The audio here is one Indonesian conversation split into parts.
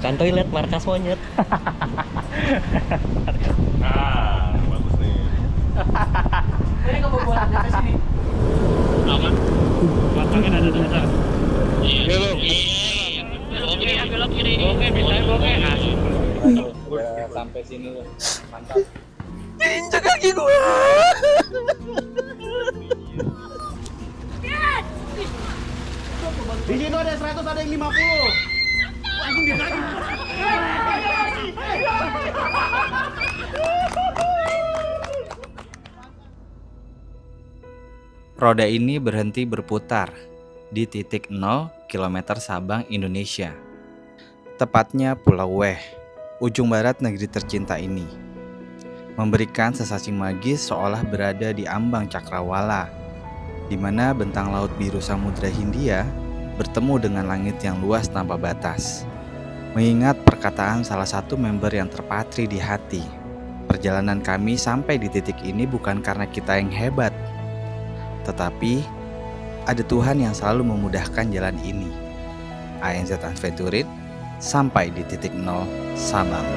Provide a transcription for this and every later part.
Kan toilet markas monyet. Nah, bagus nih. Ini kamu buat sampai sini. Aman. Belakangnya ada. Iya, belok. Belok kiri, belok kiri. Oke, bisa oke. Udah sampai sini loh. Mantap. Injek kaki gua. Di situ ada 100, ada yang 50. Roda ini berhenti berputar di titik 0 km Sabang, Indonesia. Tepatnya Pulau Weh, ujung barat negeri tercinta ini. Memberikan sensasi magis seolah berada di ambang cakrawala, di mana bentang laut biru Samudra Hindia bertemu dengan langit yang luas tanpa batas. Mengingat perkataan salah satu member yang terpatri di hati, perjalanan kami sampai di titik ini bukan karena kita yang hebat, tetapi ada Tuhan yang selalu memudahkan jalan ini. ANZ Adventurin sampai di titik 0 Sabang.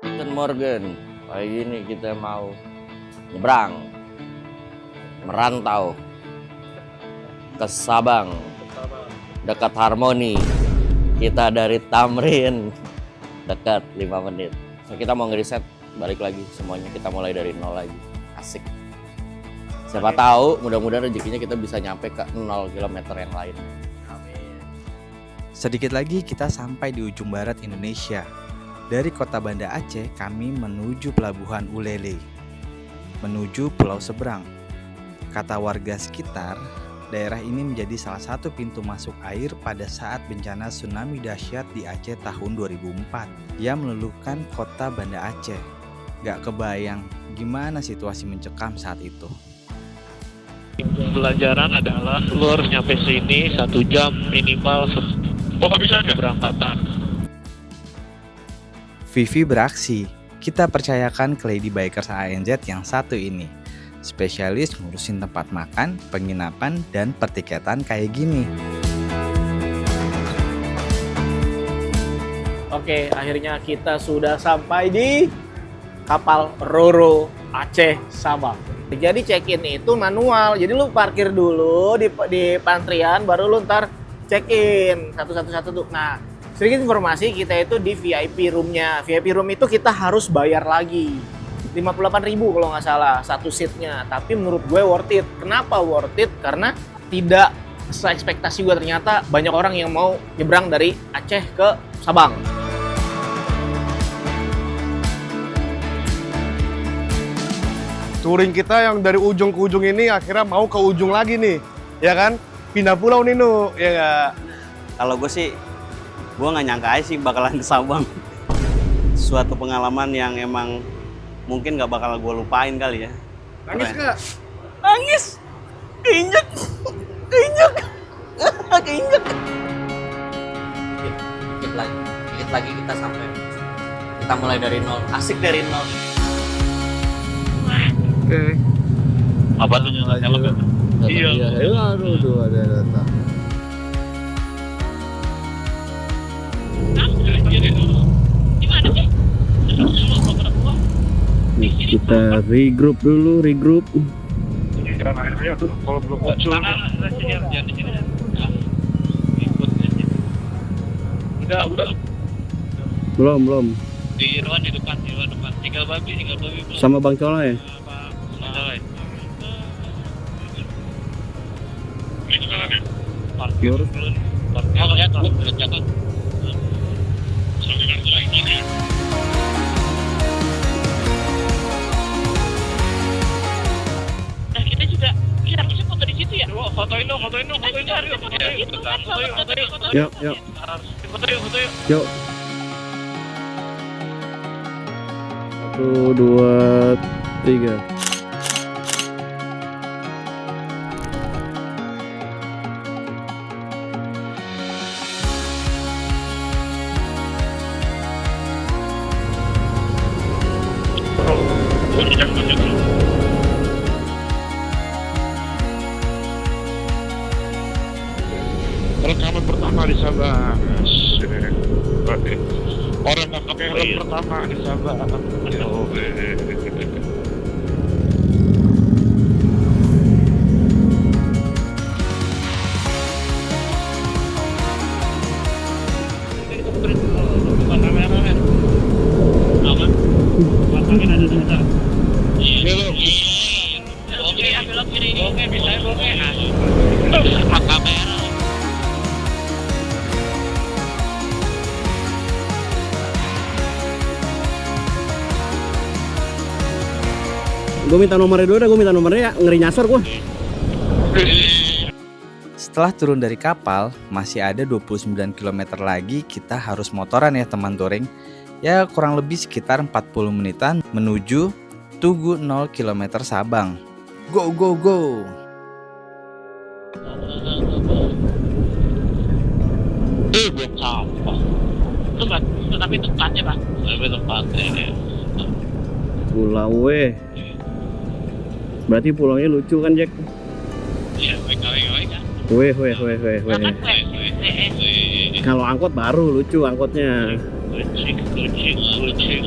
Guten Morgen. Pagi ini kita mau nyebrang, merantau ke Sabang, dekat Harmoni. Kita dari Tamrin, dekat 5 menit. So, kita mau ngereset, balik lagi semuanya. Kita mulai dari nol lagi. Asik. Siapa tahu, mudah-mudahan rezekinya kita bisa nyampe ke 0 km yang lain. Sedikit lagi kita sampai di ujung barat Indonesia. Dari kota Banda Aceh, kami menuju pelabuhan Ulele, menuju Pulau Seberang. Kata warga sekitar, daerah ini menjadi salah satu pintu masuk air pada saat bencana tsunami dahsyat di Aceh tahun 2004 yang meluluhkan kota Banda Aceh. Gak kebayang gimana situasi mencekam saat itu. Pelajaran adalah lu harus nyampe sini 1 jam minimal. Oh, bisa keberangkatan. Vivi beraksi, kita percayakan ke Lady Bikers ANZ yang satu ini. Spesialis ngurusin tempat makan, penginapan, dan pertiketan kayak gini. Oke, akhirnya kita sudah sampai di kapal Roro Aceh Sabang. Jadi check-in itu manual. Jadi lu parkir dulu di pantrian, baru lu ntar check-in satu-satu tuh. Nah, sedikit informasi, kita itu di VIP room-nya. VIP room itu kita harus bayar lagi. 58.000 kalau nggak salah satu seatnya. Tapi menurut gue worth it. Kenapa worth it? Karena tidak se-ekspektasi gue, ternyata banyak orang yang mau nyebrang dari Aceh ke Sabang. Touring kita yang dari ujung ke ujung ini akhirnya mau ke ujung lagi nih, ya kan? Pindah pulau nih, Nu, ya nggak? Kalau gue sih, gue nggak nyangka aja sih bakalan ke Sabang. Suatu pengalaman yang emang mungkin nggak bakal gue lupain kali ya. Nangis Keren. nggak? Nangis, keinjek. Dikit lagi kita sampai. Kita mulai dari nol, asik dari nol. Oke. Apa tuh nyala-nyala? Iya. Aduh, tuh ada data. Gimana sih? Kita regroup dulu, regroup. Jangan akhirnya tuh kalau belum muncul. Enggak, udah. Belum. Di ruang di depan. Tinggal babi belum. Sama Bang Cola ya? Parkir dulu. Parkir lihat kalau jatuh. Nah, kita juga kira-kira foto di situ ya? Fotoin dong. Foto itu kan, foto. Yuk. Foto yuk. Yuk. 1, 2, 3. Rekaman pertama di Sabang. Orang nggak pakai helm pertama di Sabang. Gue minta nomornya dulu dah, gue minta nomornya ya, ngeri nyasar gue. Setelah turun dari kapal, masih ada 29 km lagi kita harus motoran ya teman touring. Ya kurang lebih sekitar 40 menitan menuju Tugu 0 km Sabang. Go go go! Belum sampah. Tapi tempatnya Pak. Tapi tempatnya. Pulau weh. Berarti pulaunya lucu kan Jack? Iya, wek kan. Weh. Kalau angkot baru lucu angkotnya. Kucing.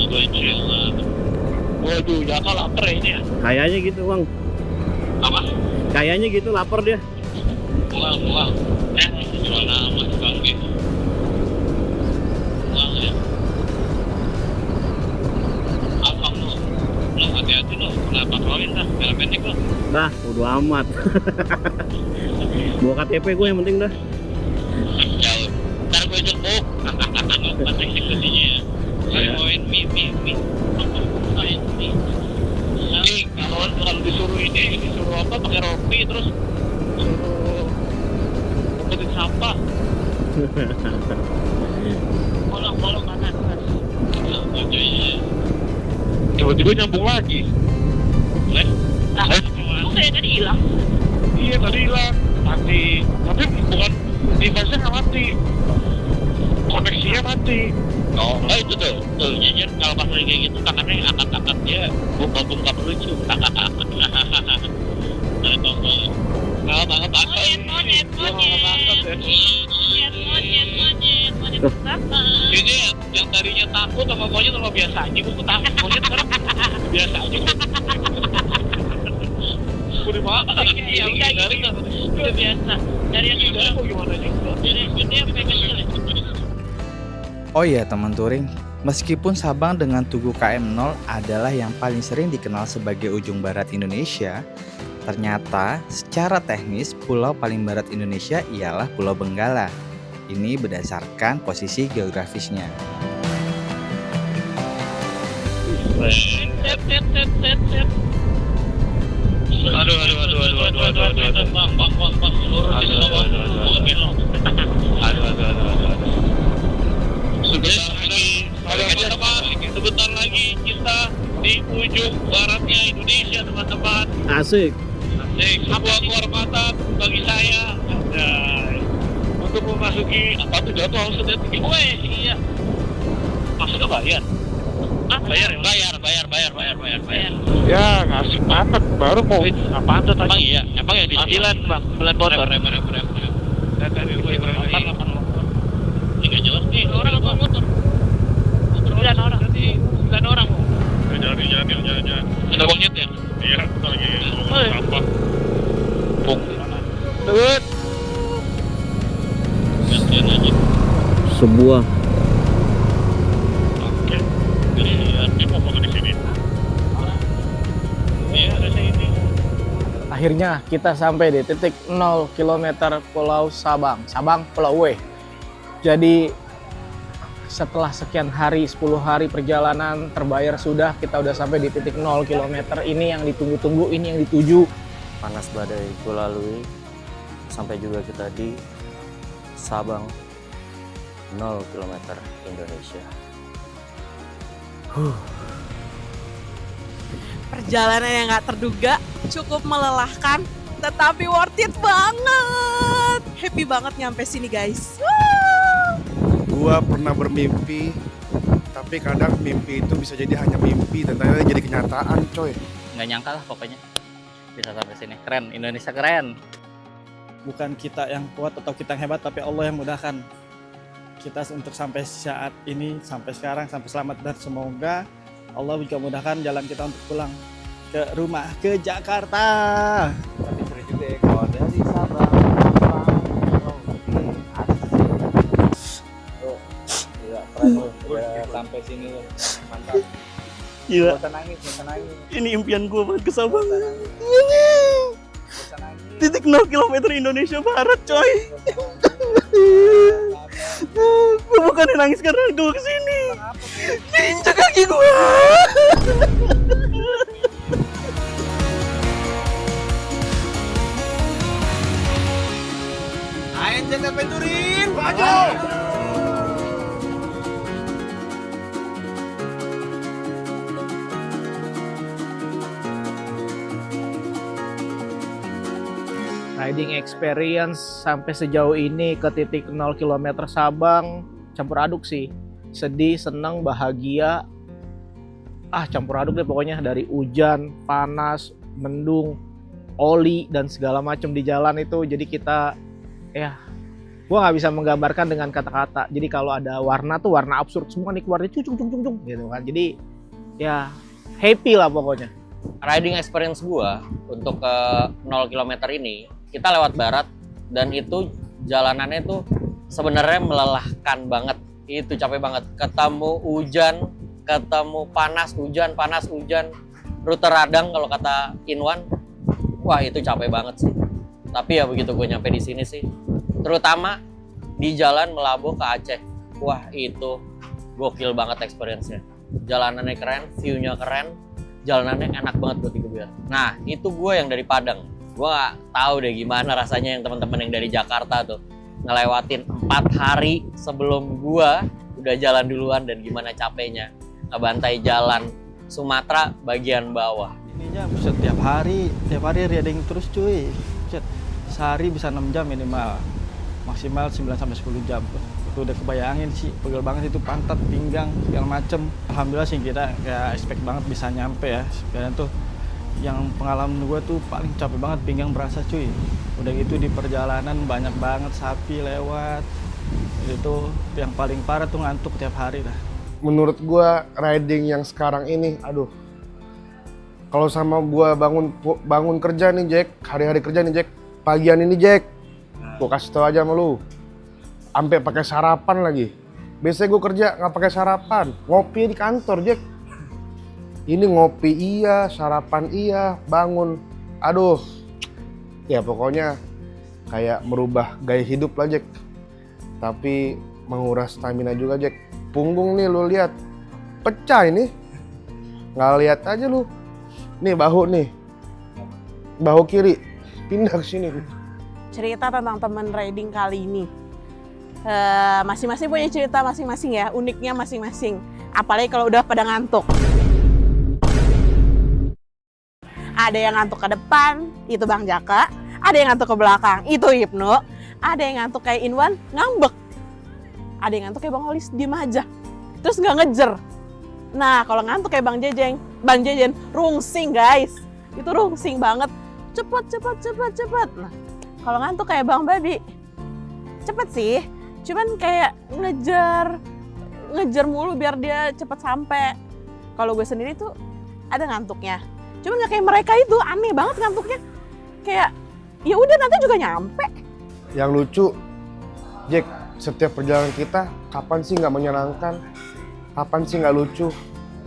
Waduh, ya kalau lapar ini ya. Kayaknya gitu bang. Apa? Kayaknya gitu lapar dia. Pulang. Gimana amat Bang? Pulang ya. Abang lu hati-hati lu, kena patrolin dah, merah pendek lu. Dah, bodo amat. Bawa KTP gue yang penting dah. Jauh. Ntar gue jemput. Penting eksekusinya ya. Saya mauin mie. Nih, kalau disuruh apa pakai rompi terus suruh ngumpetin sampah. Bolong kanan. Tiba-tiba nyambung lagi. Saya tadi hilang. Iya tadi hilang. Mati. Tapi bukan device-nya nggak mati. Koneksinya mati. Oh, itu tuh. Jadi kalau pas lagi kayak gitu tangannya angkat-angkat dia buka lucu. Monyet. Ini yang tadinya takut sama monyet sama biasa aja. Gue takut monyet sekarang biasa aja. Udah maaf. Ya udah udah biasa. Dari yang gimana juga. Dari gede sampai kecil. Oh iya teman touring, meskipun Sabang dengan Tugu KM0 adalah yang paling sering dikenal sebagai ujung barat Indonesia, ternyata secara teknis pulau paling barat Indonesia ialah Pulau Benggala. Ini berdasarkan posisi geografisnya. Aduh. Sebentar lagi kita di ujung baratnya Indonesia, teman-teman. Asik. Sebuah kehormatan bagi saya. Untuk memasuki batu jatuh harus ada giveaway. Iya. Maksudnya bayar? Bayar. Ya ngasih pantat baru mau pantat aja. Emang iya, emang yang di jalan bang, belan motor. Nggak jelas nih, orang apa motor? 9 orang. 9 orang. Jangan. Ada monyet ya? Iya, kita lagi sampah. Pung. Tut. Gantian aja. Sebuah. Oke. Jadi dia mau foto di sini. Iya, ada sini. Akhirnya kita sampai di titik 0 km Pulau Sabang, Pulau W. Jadi setelah sekian hari, 10 hari perjalanan terbayar sudah, kita udah sampai di titik 0 km. Ini yang ditunggu-tunggu, ini yang dituju. Panas badai ku lalui, sampai juga kita di Sabang 0 km Indonesia. Perjalanan yang gak terduga, cukup melelahkan, tetapi worth it banget. Happy banget nyampe sini guys. Gua pernah bermimpi, Tapi kadang mimpi itu bisa jadi hanya mimpi dan ternyata jadi kenyataan, coy. Nggak nyangka lah pokoknya bisa sampai sini. Keren, Indonesia keren. Bukan kita yang kuat atau kita yang hebat, tapi Allah yang mudahkan kita untuk sampai saat ini, sampai sekarang, sampai selamat, dan semoga Allah juga mudahkan jalan kita untuk pulang ke rumah, ke Jakarta. Tapi seru juga ya kalau dari Sabang sampai sini loh. Mantap. Gila, Gak usah nangis. ini impian gue banget ke Sabang. Titik 0 km Indonesia Barat, coy. Gue bukan nangis karena gue kesini. Diinjak kaki gue. Ayo jangan penturin, maju! Riding experience sampai sejauh ini ke titik 0 km Sabang campur aduk sih. Sedih, senang, bahagia. Campur aduk deh pokoknya, dari hujan, panas, mendung, oli dan segala macam di jalan itu. Jadi kita gua nggak bisa menggambarkan dengan kata-kata. Jadi kalau ada warna tuh warna absurd semua nih keluarnya cung gitu kan. Jadi ya happy lah pokoknya. Riding experience gua untuk ke 0 km ini, kita lewat barat dan itu jalanannya tuh sebenarnya melelahkan banget. Itu capek banget. Ketemu hujan, ketemu panas, hujan, rute radang kalau kata Inwan. Wah, itu capek banget sih. Tapi ya begitu gue nyampe di sini sih, terutama di jalan Melabuh ke Aceh. Wah, itu gokil banget experience-nya. Jalanannya keren, view-nya keren, jalanannya enak banget buat digeber. Nah, itu gue yang dari Padang. Gue gak tahu deh gimana rasanya yang teman-teman yang dari Jakarta tuh ngelewatin 4 hari sebelum gue udah jalan duluan dan gimana capeknya ngebantai jalan Sumatera bagian bawah. Ininya bisa tiap hari riding terus cuy. Buset, sehari bisa 6 jam minimal, maksimal 9-10 jam. Itu udah kebayangin sih, pegel banget itu pantat, pinggang, segala macem. Alhamdulillah sih kita gak expect banget bisa nyampe ya. Sebenarnya tuh yang pengalaman gue tuh paling capek banget, pinggang berasa cuy. Udah gitu di perjalanan banyak banget sapi lewat. Itu yang paling parah tuh ngantuk tiap hari dah. Menurut gua riding yang sekarang ini, kalau sama gua bangun kerja nih Jack, hari-hari kerja nih Jack, pagian ini Jack, gua kasih tau aja sama lu, sampai pakai sarapan lagi. Biasanya gua kerja nggak pakai sarapan, ngopi di kantor Jack. Ini ngopi iya, sarapan iya, bangun, ya pokoknya kayak merubah gaya hidup lah Jack. Tapi menguras stamina juga Jack. Punggung nih lu lihat, pecah ini, nggak lihat aja lu. Nih bahu kiri, pindah ke sini. Cerita tentang teman riding kali ini. Masing-masing punya cerita masing-masing ya, uniknya masing-masing. Apalagi kalau udah pada ngantuk. Ada yang ngantuk ke depan, itu Bang Jaka. Ada yang ngantuk ke belakang, itu Hipno. Ada yang ngantuk kayak Inwan, ngambek. Ada yang ngantuk kayak Bang Holis, diem aja. Terus nggak ngejer. Nah, kalau ngantuk kayak Bang Jejen, rungsing guys. Itu rungsing banget. Cepet. Nah, kalau ngantuk kayak Bang Babi, cepet sih. Cuman kayak ngejar mulu biar dia cepet sampai. Kalau gue sendiri tuh ada ngantuknya. Cuman nggak kayak mereka itu, aneh banget ngantuknya. Kayak ya udah nanti juga nyampe. Yang lucu, Jack, setiap perjalanan kita kapan sih nggak menyenangkan, kapan sih nggak lucu.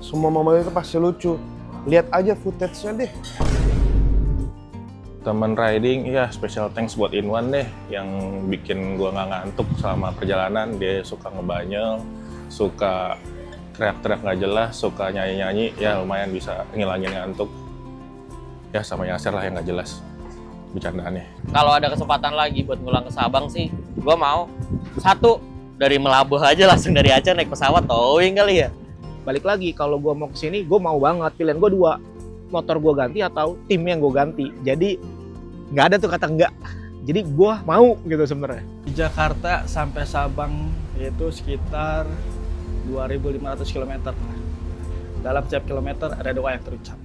Semua momen itu pasti lucu. Lihat aja footage-nya deh. Teman riding, ya special thanks buat Inwan deh yang bikin gua nggak ngantuk selama perjalanan. Dia suka ngebanyel, suka teriak-teriak nggak jelas, suka nyanyi-nyanyi, ya lumayan bisa ngilangin ngantuk. Ya sama Yasser lah yang nggak jelas bercandaannya. Kalau ada kesempatan lagi buat ngulang ke Sabang sih, gue mau satu dari Melabuh aja, langsung dari Aceh naik pesawat towing kali ya. Balik lagi, kalau gue mau kesini, gue mau banget. Pilihan gue 2, motor gue ganti atau tim yang gue ganti. Jadi nggak ada tuh kata enggak. Jadi gue mau gitu sebenarnya. Di Jakarta sampai Sabang itu sekitar 2.500 km. Dalam setiap kilometer ada doa yang terucap.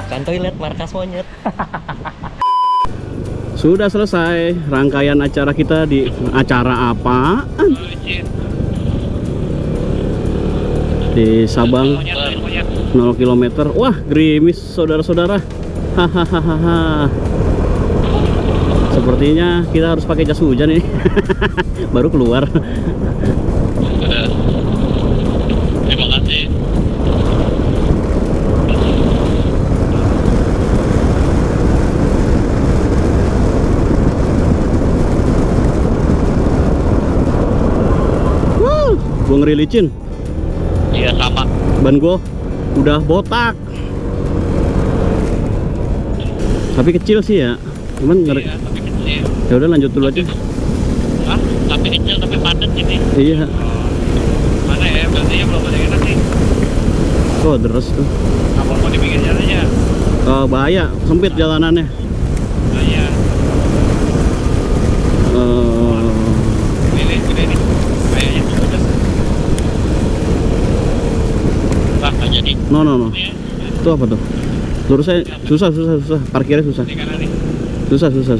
Kan toilet markas monyet. Sudah selesai rangkaian acara kita di acara apaan? Di Sabang 0 km. Wah, gerimis saudara-saudara. Hahaha. Sepertinya kita harus pakai jas hujan ini. Baru keluar. Terima kasih. Gua ngeri licin. Iya sama. Ban gua udah botak. Tapi kecil sih ya. Cuman ngeri. Iya, tapi kecil. Ya udah lanjut dulu aja. Hah? Tapi kecil tapi padat ini. Iya. Mana ya? Berarti ya belum ada yang enak nih. Oh, deres tuh. Apa mau dibikin jalannya? Bahaya, sempit jalanannya. Oh iya. Ini nih. Kayaknya udah. Wah, nggak jadi. No. Ini ya. Itu apa tuh? Lurus saya susah. Parkirnya susah. Di kanan nih. Susah. Susah.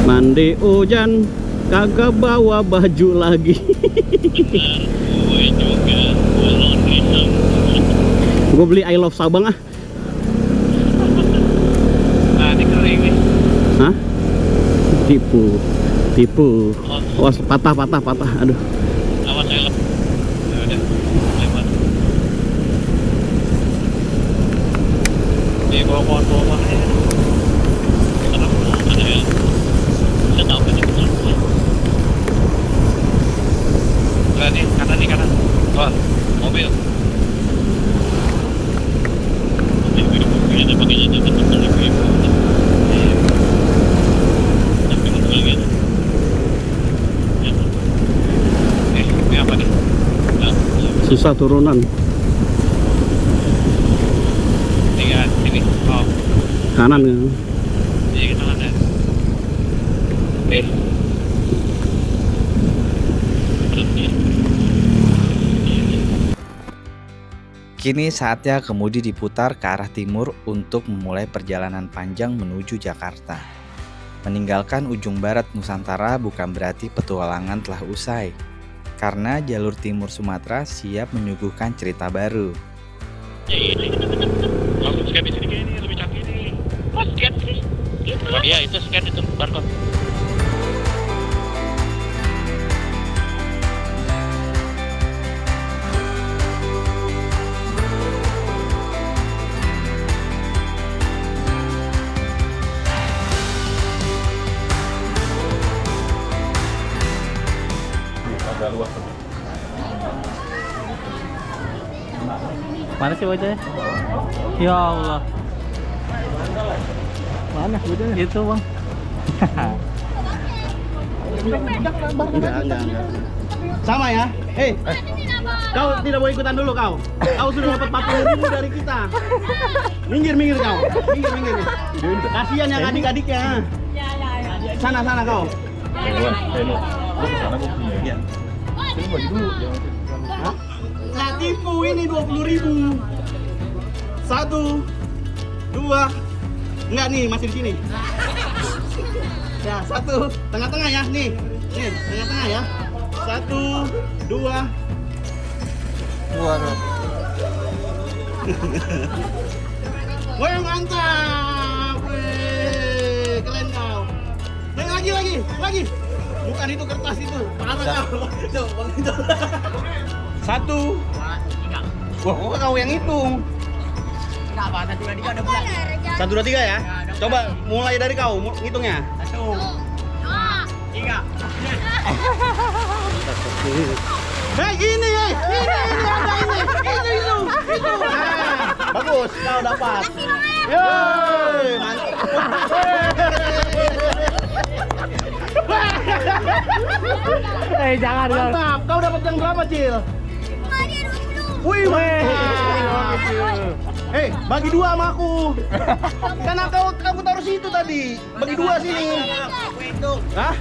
Mandi hujan, kagak bawa baju lagi. Bener, gue juga belum bisa. Gue beli I Love Sabang ah. Nah, ini kering nih. Hah? Tipu. Wah, patah. Aduh. Awas helm. Ya udah, lewat. Di bawah pohon aja. Serem, ada helm. Saya tahu kan itu. Nah, nih, kanan. Wah, mobil. Mobilnya pakai jadi betul ibu. Tapi mobil gitu. Ini apa nih? Nah, Susah turunan. sini. Oh, Kanan ya. iya kita ada. Kini saatnya kemudi diputar ke arah timur untuk memulai perjalanan panjang menuju Jakarta. Meninggalkan ujung barat Nusantara bukan berarti petualangan telah usai, karena jalur timur Sumatera siap menyuguhkan cerita baru. Langsung scan di sini kayak ini lebih canggih nih. Oh, scan sih. Oh iya, itu scan itu barcode. Agak luas tapi. Mana sih wajahnya? Ya Allah. Mana wajahnya? Itu bang. Enggak. Sama ya? Kau tidak boleh ikutan dulu kau. Kau sudah dapat 40.000 dari kita. Minggir kau. Minggir. Kasihan yang adik-adiknya. Sana kau. Lu kesana gue punya. Iya. Ini bagi dulu. Hah? Nggak tipu ini 20.000. 1, 2. Enggak nih, masih di sini. Ya, 1, tengah-tengah ya, nih, tengah-tengah ya. 1, 2. Waduh. Woi, mantap. Wih, keren kau. Lagi. Bukan itu kertas itu, parah kau. Tuh, Bang itu. 1. Wah, kok kau yang hitung? Enggak apa, 1, 2, 3 udah bulan. 1, 2, 3 ya? Coba mulai dari kau, ngitungnya. 1, 2, 3. Ini. Itu. Nah, bagus, kau dapat. Yeay, mantap. Jangan. Mantap. Kau dapat yang berapa, Cil? Wih, bagi 2 sama aku. Karena kamu taruh situ tadi. Bagi 2 sini. Hah?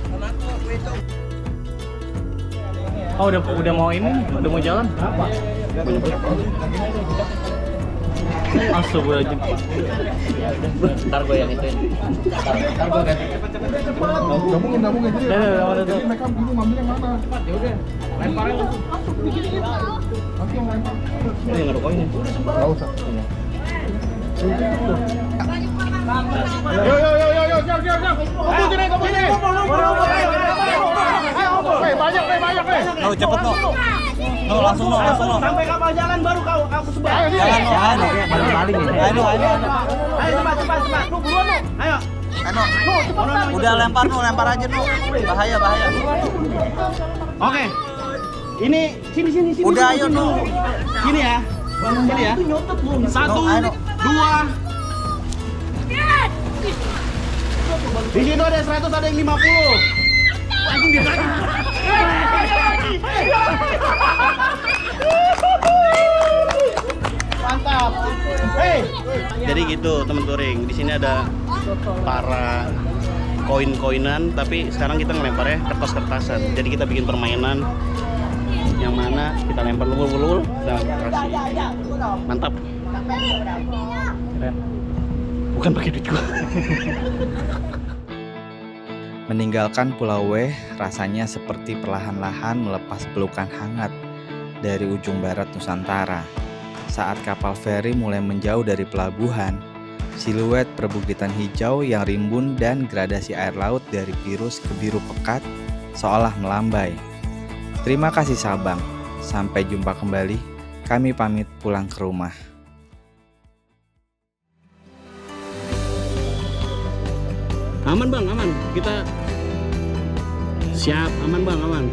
Oh, udah mau ini, udah mau jalan. Apa? Astagfirullahaladzim. Ntar gue yang ituin. Ntar gue ganti. Gabungin. Jadi mereka bingung ngambilnya mana. Ya udah, lemparin langsung. Langsung lempar. Ini nggak ada koinnya. Nggak usah. Yo, siap. Kumpul sini. Banyak. No, cepet no. No, langsung no. Sampai kapal jalan baru aku sebar. Jalan no, ayo. Maling ini. Ayo. Ayo cepat. Lu buruan lu. Ayo. Udah lempar aja no. Bahaya. Oke. Ini sini. Udah ayo no. Sini ya. 1, 2. Di situ ada 100, ada yang 50. Anjing dia lagi. Mantap. Jadi gitu teman touring. Di sini ada para koin-koinan, tapi sekarang kita ngelemparnya kertas-kertasan. Jadi kita bikin permainan yang mana kita lempar lubul-lubul dan kasih. Mantap. Keren. Bukan pakai duit gua. Meninggalkan Pulau W rasanya seperti perlahan-lahan melepas pelukan hangat dari ujung barat Nusantara. Saat kapal feri mulai menjauh dari pelabuhan, siluet perbukitan hijau yang rimbun dan gradasi air laut dari biru ke biru pekat seolah melambai. Terima kasih Sabang, sampai jumpa kembali. Kami pamit pulang ke rumah. Aman bang, aman. Kita siap, aman bang, aman.